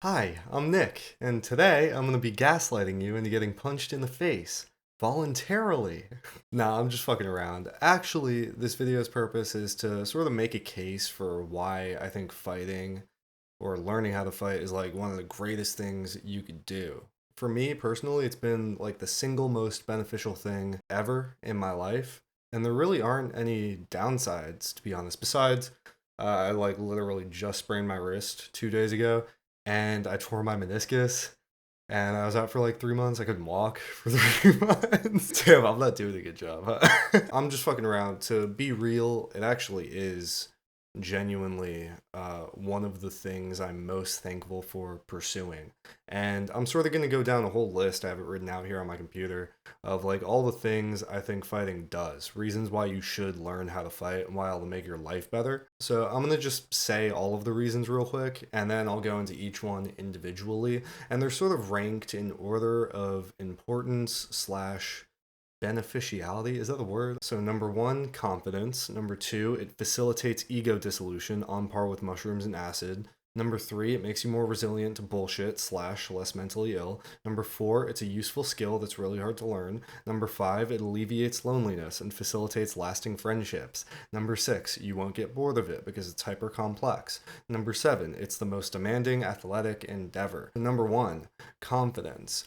Hi, I'm Nick, and today I'm going to be gaslighting you into getting punched in the face. Voluntarily. Nah, I'm just fucking around. Actually, this video's purpose is to sort of make a case for why I think fighting or learning how to fight is like one of the greatest things you could do. For me personally, it's been like the single most beneficial thing ever in my life, and there really aren't any downsides, to be honest. Besides, I like literally just sprained my wrist 2 days ago, and I tore my meniscus, and I was out for like 3 months. I couldn't walk for 3 months. Damn, I'm not doing a good job. Huh? I'm just fucking around. To be real, it actually is genuinely one of the things I'm most thankful for pursuing. And I'm sort of going to go down a whole list. I have it written out here on my computer of like all the things I think fighting does, reasons why you should learn how to fight and why it'll make your life better. So I'm going to just say all of the reasons real quick, and then I'll go into each one individually. And they're sort of ranked in order of importance slash beneficiality. Is that the word? So number one, confidence. Number two, it facilitates ego dissolution on par with mushrooms and acid. Number three, it makes you more resilient to bullshit slash less mentally ill. Number four, it's a useful skill that's really hard to learn. Number five, it alleviates loneliness and facilitates lasting friendships. Number six, you won't get bored of it because it's hyper complex. Number seven, it's the most demanding athletic endeavor. Number one, confidence.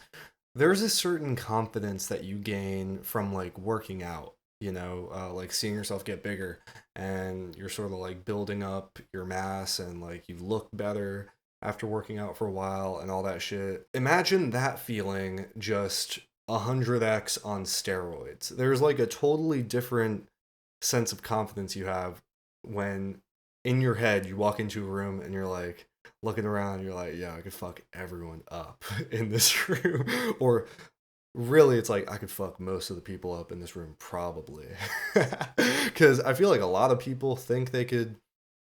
There's a certain confidence that you gain from like working out, like seeing yourself get bigger, and you're sort of like building up your mass, and like you look better after working out for a while and all that shit. Imagine that feeling just 100x on steroids. There's like a totally different sense of confidence you have when in your head you walk into a room and you're like looking around, you're like, yeah, I could fuck everyone up in this room. Or really, it's like I could fuck most of the people up in this room, probably. Because I feel like a lot of people think they could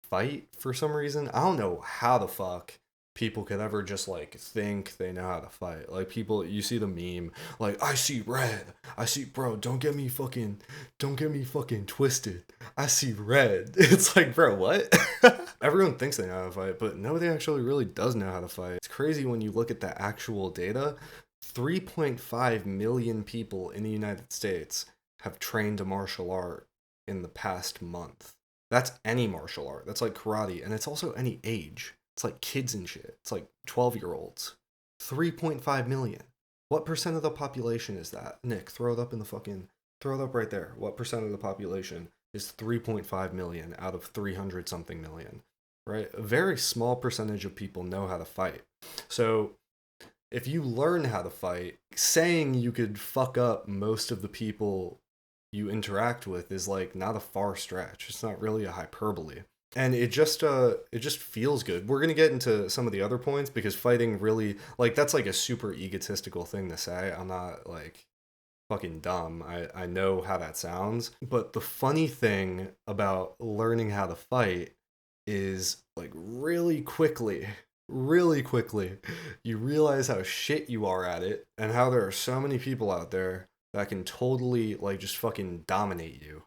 fight for some reason. I don't know how the fuck people could ever just like think they know how to fight. Like people, you see the meme, like I see red. I see, bro. Don't get me fucking twisted. I see red. It's like, bro, what? Everyone thinks they know how to fight, but nobody actually really does know how to fight. It's crazy when you look at the actual data. 3.5 million people in the United States have trained a martial art in the past month. That's any martial art. That's like karate, and it's also any age. It's like kids and shit. It's like 12-year-olds. 3.5 million. What percent of the population is that? Nick, throw it up in the fucking. Throw it up right there. What percent of the population is 3.5 million out of 300 something million? Right? A very small percentage of people know how to fight. So if you learn how to fight, saying you could fuck up most of the people you interact with is like not a far stretch. It's not really a hyperbole. And it just feels good. We're gonna get into some of the other points because fighting really like that's like a super egotistical thing to say. I'm not like fucking dumb. I know how that sounds. But the funny thing about learning how to fight is like really quickly, you realize how shit you are at it and how there are so many people out there that can totally like just fucking dominate you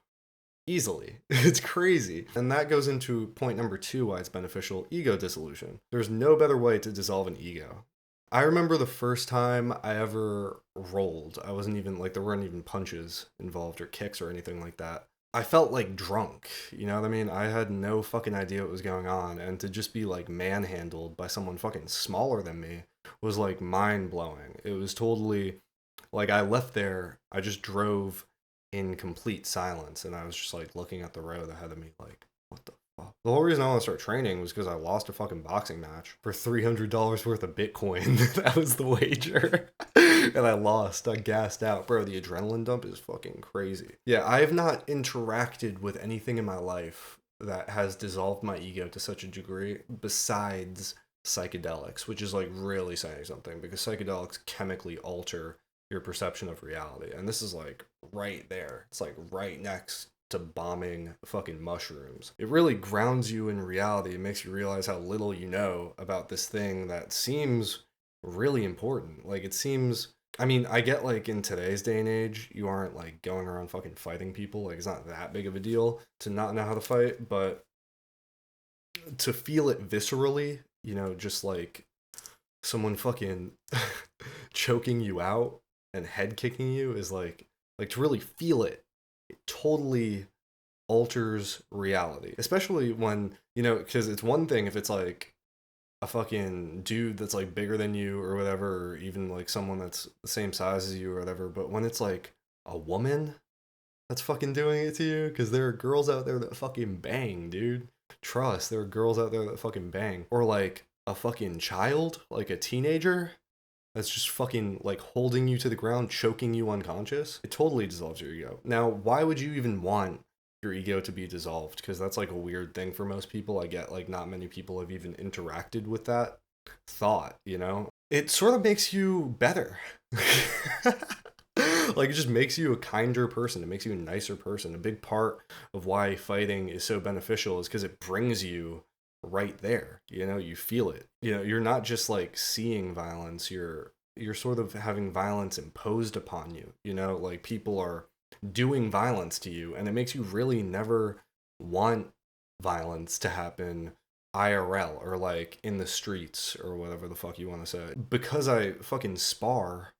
easily. It's crazy. And that goes into point number two why it's beneficial: ego dissolution. There's no better way to dissolve an ego. I remember the first time I ever rolled. I wasn't even like, there weren't even punches involved or kicks or anything like that. I felt like drunk, you know what I mean? I had no fucking idea what was going on, and to just be like manhandled by someone fucking smaller than me was like mind blowing. It was totally like I left there, I just drove in complete silence, and I was just like looking at the road ahead of me, like, what the fuck? The whole reason I want to start training was because I lost a fucking boxing match for $300 worth of Bitcoin. That was the wager. And I lost. I gassed out. Bro, the adrenaline dump is fucking crazy. Yeah, I have not interacted with anything in my life that has dissolved my ego to such a degree besides psychedelics, which is like really saying something because psychedelics chemically alter your perception of reality. And this is like right there. It's like right next to bombing fucking mushrooms. It really grounds you in reality. It makes you realize how little you know about this thing that seems really important. Like it seems, I mean, I get like in today's day and age, you aren't like going around fucking fighting people. Like it's not that big of a deal to not know how to fight, but to feel it viscerally, just like someone fucking choking you out and head kicking you is like to really feel it. It totally alters reality, especially when, you know, because it's one thing if it's like a fucking dude that's like bigger than you or whatever, or even like someone that's the same size as you or whatever, but when it's like a woman that's fucking doing it to you, because there are girls out there that fucking bang, dude. Trust, there are girls out there that fucking bang. Or like a fucking child, like a teenager that's just fucking like holding you to the ground, choking you unconscious. It totally dissolves your ego. Now, why would you even want your ego to be dissolved? Because that's like a weird thing for most people. I get like not many people have even interacted with that thought, you know? It sort of makes you better. Like it just makes you a kinder person. It makes you a nicer person. A big part of why fighting is so beneficial is because it brings you right there. You know, you feel it. You know, you're not just like seeing violence, you're sort of having violence imposed upon you. You know, like people are doing violence to you, and it makes you really never want violence to happen IRL or like in the streets or whatever the fuck you want to say. Because I fucking spar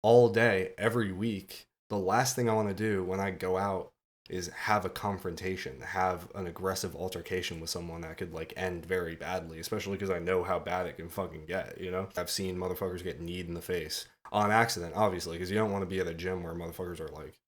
all day, every week, the last thing I want to do when I go out is have a confrontation, have an aggressive altercation with someone that could like end very badly, especially because I know how bad it can fucking get, you know? I've seen motherfuckers get kneed in the face on accident, obviously, because you don't want to be at a gym where motherfuckers are like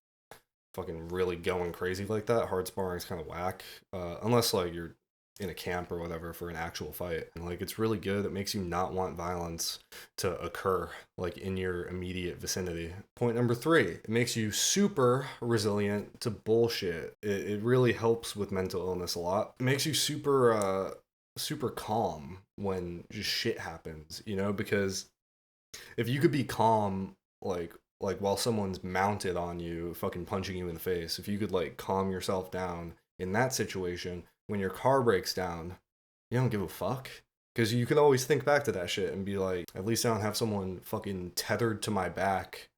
fucking really going crazy like that. Hard sparring is kind of whack, unless like you're in a camp or whatever for an actual fight. And like it's really good. It makes you not want violence to occur like in your immediate vicinity. Point number 3, it makes you super resilient to bullshit. It really helps with mental illness a lot. It makes you super calm when just shit happens, you know, because if you could be calm like while someone's mounted on you fucking punching you in the face, if you could like calm yourself down in that situation, when your car breaks down, you don't give a fuck, because you could always think back to that shit and be like, at least I don't have someone fucking tethered to my back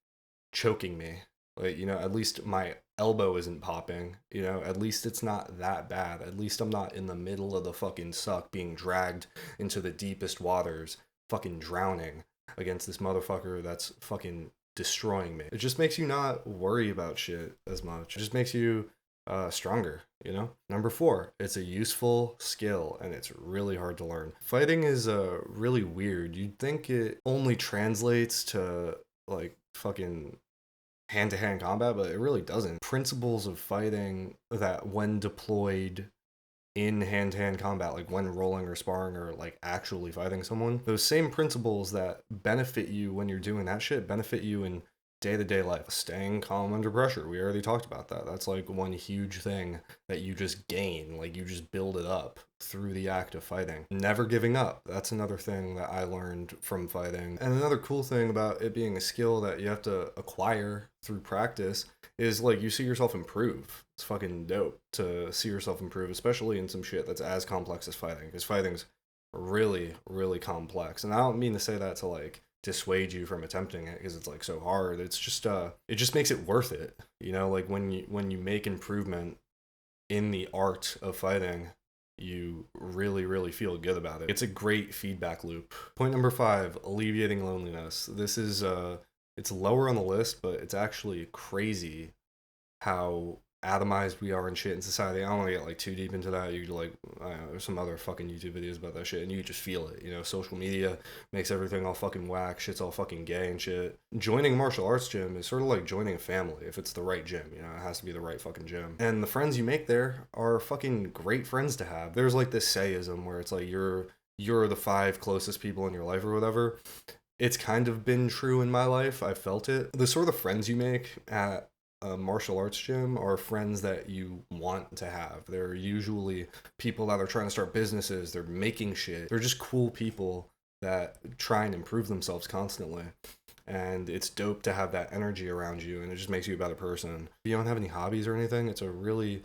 choking me. Like, you know, at least my elbow isn't popping, you know, at least it's not that bad. At least I'm not in the middle of the fucking suck being dragged into the deepest waters, fucking drowning against this motherfucker that's fucking destroying me. It just makes you not worry about shit as much. It just makes you stronger, you know? Number 4, it's a useful skill and it's really hard to learn. Fighting is really weird. You'd think it only translates to like fucking hand-to-hand combat, but it really doesn't. Principles of fighting that when deployed in hand-to-hand combat, like when rolling or sparring or like actually fighting someone, those same principles that benefit you when you're doing that shit benefit you in day-to-day life. Staying calm under pressure, we already talked about that. That's like one huge thing that you just gain, like you just build it up through the act of fighting. Never giving up, that's another thing that I learned from fighting. And another cool thing about it being a skill that you have to acquire through practice is like you see yourself improve. It's fucking dope to see yourself improve, especially in some shit that's as complex as fighting, because fighting's really, really complex. And I don't mean to say that to like dissuade you from attempting it because it's like so hard. It's just it just makes it worth it, you know? Like when you make improvement in the art of fighting, you really, really feel good about it. It's a great feedback loop. Point number 5, alleviating loneliness. This is it's lower on the list, but it's actually crazy how atomized we are in shit in society. I don't want to get like too deep into that. You like, I don't know, there's some other fucking YouTube videos about that shit, and you just feel it. You know, social media makes everything all fucking whack. Shit's all fucking gay and shit. Joining a martial arts gym is sort of like joining a family if it's the right gym. You know, it has to be the right fucking gym. And the friends you make there are fucking great friends to have. There's like this sayism where it's like you're the 5 closest people in your life or whatever. It's kind of been true in my life. I felt it. The sort of friends you make at a martial arts gym are friends that you want to have. They're usually people that are trying to start businesses, they're making shit. They're just cool people that try and improve themselves constantly. And it's dope to have that energy around you, and it just makes you a better person. If you don't have any hobbies or anything, it's a really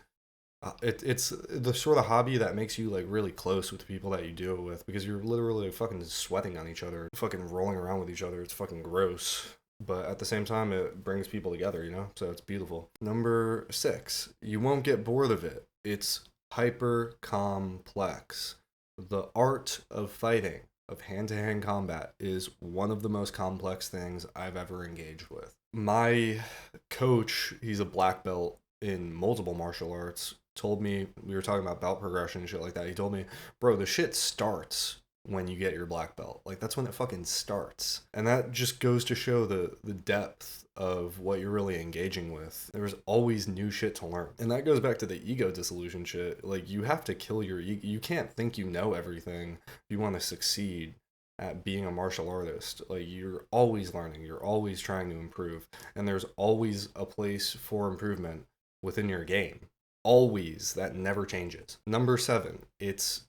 it's the sort of hobby that makes you like really close with the people that you do it with, because you're literally fucking sweating on each other, fucking rolling around with each other. It's fucking gross, but at the same time it brings people together, you know, so it's beautiful. Number 6, you won't get bored of it. It's hyper complex. The art of fighting of hand-to-hand combat is one of the most complex things I've ever engaged with. My coach, he's a black belt in multiple martial arts, told me, we were talking about belt progression and shit like that. He told me, bro, the shit starts when you get your black belt. Like, that's when it fucking starts. And that just goes to show the depth of what you're really engaging with. There's always new shit to learn. And that goes back to the ego dissolution shit. Like, you have to kill your ego. You can't think you know everything if you want to succeed at being a martial artist. Like, you're always learning, you're always trying to improve, and there's always a place for improvement within your game. Always. That never changes. Number 7, it's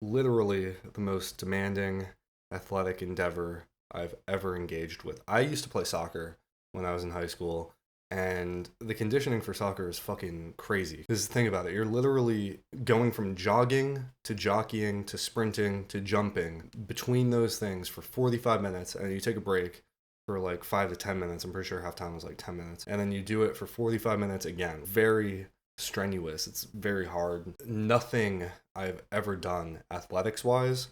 literally the most demanding athletic endeavor I've ever engaged with. I used to play soccer when I was in high school, and the conditioning for soccer is fucking crazy. Because think about it, you're literally going from jogging to jockeying to sprinting to jumping between those things for 45 minutes, and you take a break for like 5 to 10 minutes. I'm pretty sure halftime was like 10 minutes. And then you do it for 45 minutes again. Very strenuous. It's very hard. Nothing I've ever done athletics wise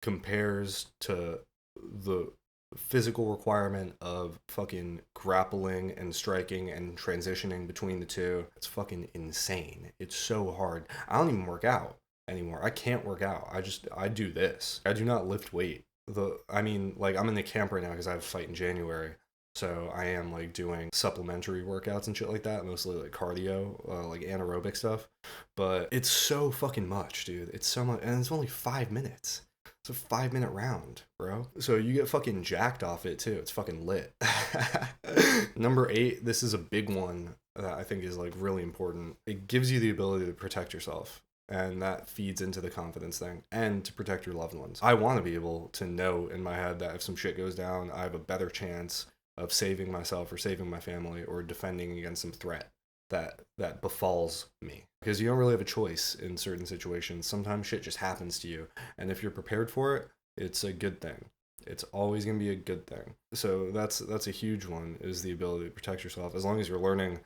compares to the physical requirement of fucking grappling and striking and transitioning between the two. It's fucking insane. It's so hard. I don't even work out anymore. I can't work out. I do this. I do not lift weight. Like, I'm in the camp right now because I have a fight in January. So I am like doing supplementary workouts and shit like that, mostly like cardio, like anaerobic stuff. But it's so fucking much, dude. It's so much, and it's only 5 minutes. It's a 5 minute round, bro. So you get fucking jacked off it too. It's fucking lit. Number 8, this is a big one that I think is like really important. It gives you the ability to protect yourself. And that feeds into the confidence thing and to protect your loved ones. I want to be able to know in my head that if some shit goes down, I have a better chance of saving myself or saving my family or defending against some threat that befalls me. Because you don't really have a choice in certain situations. Sometimes shit just happens to you, and if you're prepared for it, it's a good thing. It's always going to be a good thing. So that's a huge one, is the ability to protect yourself, as long as you're learning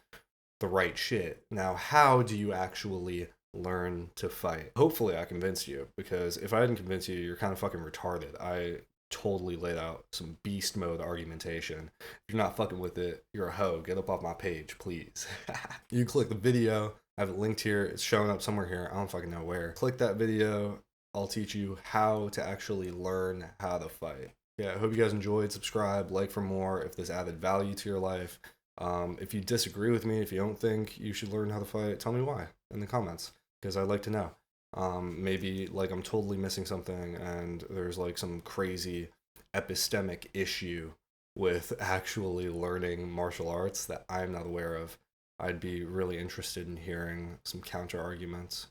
the right shit. Now, how do you actually learn to fight? Hopefully I convinced you, because if I didn't convince you, you're kind of fucking retarded. I totally laid out some beast mode argumentation. If you're not fucking with it, you're a hoe. Get up off my page, please. You click the video. I have it linked here. It's showing up somewhere here. I don't fucking know where. Click that video. I'll teach you how to actually learn how to fight. Yeah, I hope you guys enjoyed. Subscribe, like for more if this added value to your life. If you disagree with me, if you don't think you should learn how to fight, tell me why in the comments, because I'd like to know. Maybe like I'm totally missing something and there's like some crazy epistemic issue with actually learning martial arts that I'm not aware of. I'd be really interested in hearing some counter arguments.